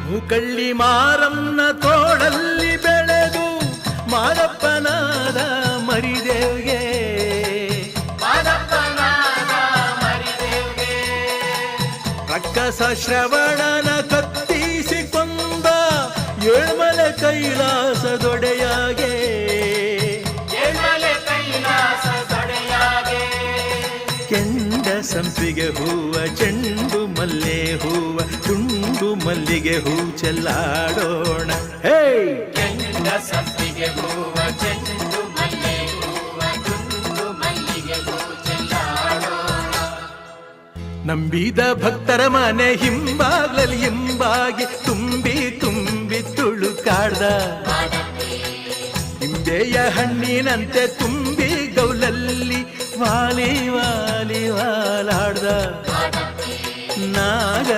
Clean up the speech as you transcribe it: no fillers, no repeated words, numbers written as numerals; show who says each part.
Speaker 1: ಮೂಕಳ್ಳಿ ಮಾರಮ್ಮನ ತೋಳಲ್ಲಿ ಬೆಳೆದು ಮಾರಪ್ಪನಾದ ಮರಿದೇವ್ಗೆ ರಕ್ಕಸ ಶ್ರವಣನ ಕತ್ತಿಸಿ ಕೊಂದ ಏಳ್ಮಲೆ ಕೈಲಾಸದೊಡೆಯಾಗೆ ಕೆಂಡ ಸಂಪಿಗೆ ಹೂವ ಚೆಂಡು ಮಲ್ಲೆ ಹೂವ ತುಂಡು ಮಲ್ಲಿಗೆ ಹೂ ಚೆಲ್ಲಾಡೋಣ. ಹೇ
Speaker 2: ಕೆಂಡ ಸಂಪಿಗೆ ಹೂವ ಚೆಂಡು ಮಲ್ಲೆ ಹೂವ ತುಂಡು ಮಲ್ಲಿಗೆ ಹೂ ಚೆಲ್ಲಾಡೋಣ.
Speaker 1: ನಂಬಿದ ಭಕ್ತರ ಮನೆ ಹಿಂಬಾಗ್ಲಲ್ಲಿ ಹಿಂಬಾಗಿ ತುಂಬಿ ತುಂಬಿ ತುಳುಕಾಡ್ದ ನಿಂಬೆಯ ಹಣ್ಣಿನಂತೆ ತುಂಬಿ ಗೌಲಲ್ಲಿ ವಾಲಿ ವಾಲಿ ವಾಲಾಡ್ದ ನಾಗ